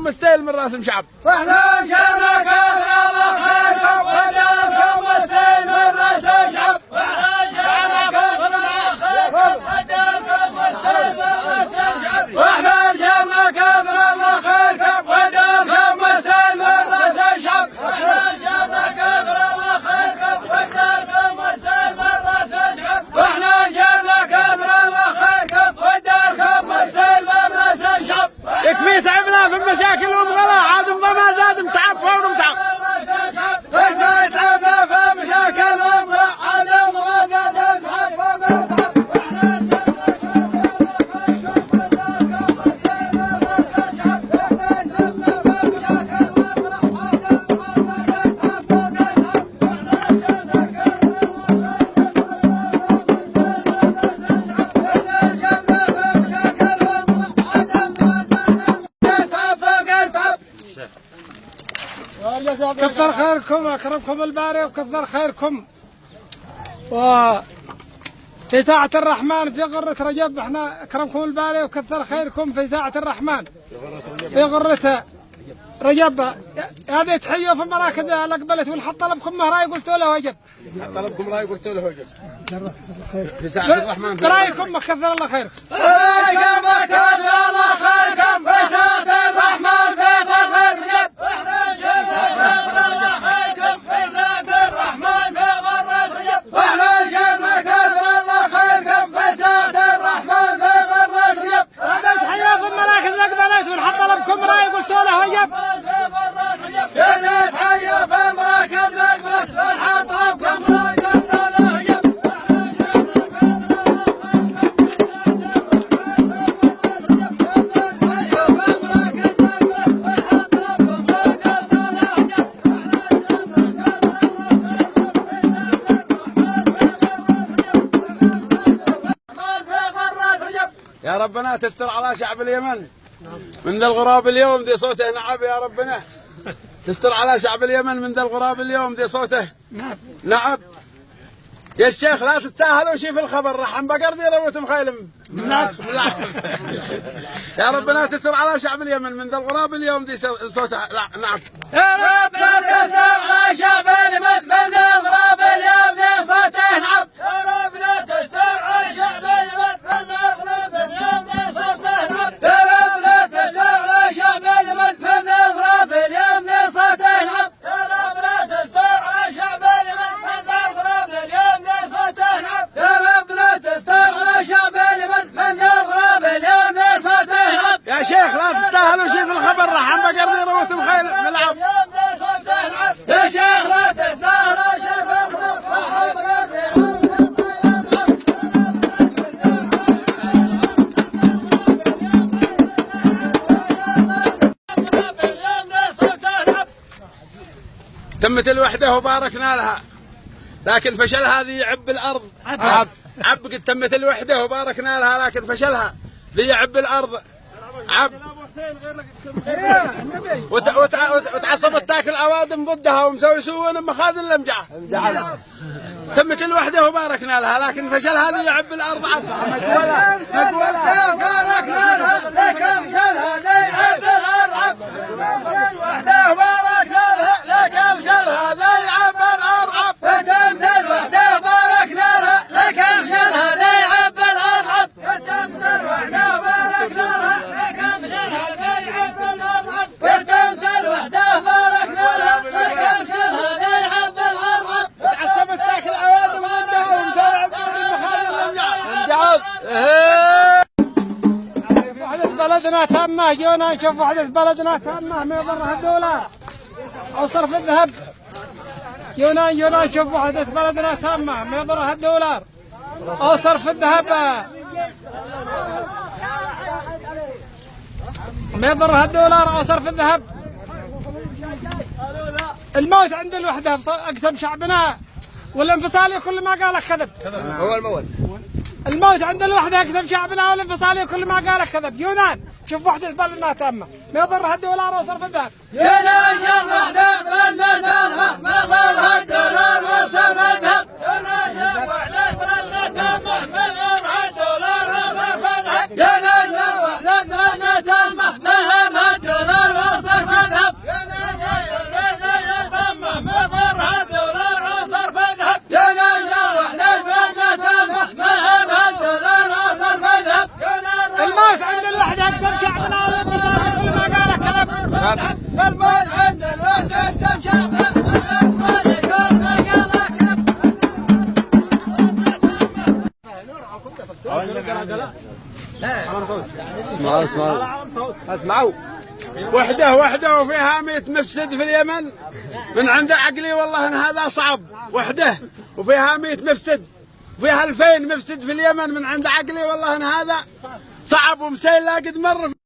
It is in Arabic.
السيل من راس مشعب. واحنا جبنا كثر وخيركم وداركم والسيل من راس مشعب. واحنا جبنا كثر وخيركم وداركم والسيل من راس مشعب. واحنا جبنا كثر وخيركم وداركم والسيل من راس مشعب. واحنا جبنا كثر وخيركم وداركم والسيل من راس مشعب. واحنا جبنا كثر وخيركم وداركم والسيل من راس مشعب. يكفي تعبنا في المشاكل والغلا عاد ما زاد متعب فور متعب. احنا تعبنا في المشاكل والغلا عاد ما زاد متعب فور متعب. كثر خيركم واكرمكم الباري وكثر خيركم. وفي ساعة الرحمن في غرة رجب احنا اكرمكم الباري وكثر خيركم في ساعة الرحمن في غرة رجب. هذه تحية في المراكز اللي قبلت والحط طلبكم راي قلتوا له وجب. طلبكم راي قلتوا له وجب. في ساعة الرحمن برايكم كثر الله خيركم. برايكم كثر الله خيركم في ساعة الرحمن في غرة رجب. واحنا جبنا كثر الله خيركم في ساعة الرحمن في غرة رجب. واحنا جبنا كثر الله خيركم في ساعة الرحمن في غرة رجب. هذه تحية في المراكز اللي قبلت والحط طلبكم راي قلتوا له وجب. هذه تحية في المراكز اللي قبلت والحط طلبكم راي قلتوا له وجب. يا ربنا تستر على شعب اليمن من ذا الغراب اليوم ذي صوته نعب. يا ربنا تستر على شعب اليمن من ذا الغراب اليوم ذي صوته نعب. يا الشيخ لا تستاهلوا شي في الخبر رحم بقر ذي روت مخيلم نعم. يا ربنا تستر على شعب اليمن من ذا الغراب اليوم ذي صوته نعم. يا ربنا تستر على شعب اليمن من ذا الغراب اليوم ذي صوته نعم. يا ربنا تستر على شعب اليمن من ذا الغراب اليوم ذي صوته نعم. يا ربنا تستر على شعب اليمن من ذا الغراب اليوم ذي صوته نعم. يا ربنا تستر على شعب اليمن من ذا الغراب اليوم ذي صوته نعم. يا ربنا تستر على شعب اليمن من ذا الغراب اليوم ذي صوته نعم. يا شيخ لا تستاهلوا شي في الخبر رحم بقر ذي روت مخيلم نلعب. يا شيخ لا تستاهلوا شي في الخبر رحم بقر ذي تمت الوحدة وباركنا لها لكن فشل هذه يعب الأرض عب قد تمت الوحدة وباركنا لها لكن فشلها ذي يعب الأرض عب. وتعصبت تاكل أوادم ضدها ومسوي سوون مخازن الأمجعة. تمت الوحدة وباركنا لها لكن فشل هذه يعب الأرض عب. باركنا لها لكن فشلها ذي يعب الأرض عب. الوحدة وباركنا لها لكن فشلها ذي يعب الأرض عب. تمت الوحدة باركنا لها لكن فشلها ذي يعب الأرض عب. تمت الوحدة باركنا لها لكن فشلها ذي يعب الأرض عب. تمت الوحدة باركنا لها لكن فشلها ذي يعب الأرض عب. تعصبت تاكل أوادم ضدها ومسوي مخازن الأمجعة. وحدة بلدنا تامة جونا نشوف وحدة بلدنا تامة ما يضرها الدولار أو صرف الذهب. جونا نشوف وحدة بلدنا تامة ما يضرها الدولار أو صرف الذهب ما يضرها الدولار أو صرف الذهب. الموت عند الوحدة أقسم شعبنا والانفصالي كل ما قال كذب. هو الموت. الموت عند الوحدة أقسم شعبنا والانفصالي كل ما قال كذب. يونان شوف وحدة بلدنا تامة ما يضرها الدولار وصرف الذهب. يونان شوف وحدة بلدنا تامة ما يضرها الدولار وصرف الذهب. يونان شوف وحدة بلدنا تامة ما يضرها الدولار وصرف الذهب. يونان شوف وحدة بلدنا تامة ما يضرها الدولار المال عند الوحدة سمشاق والصادق الرجال أكرم. اسمعوا وحده وفيها 100 مفسد في اليمن من عند عقلي والله ان هذا صعب. وحده وفيها 100 مفسد وفيها 2000 مفسد في اليمن من عند عقلي والله ان هذا صعب ومسيل لا قد مر.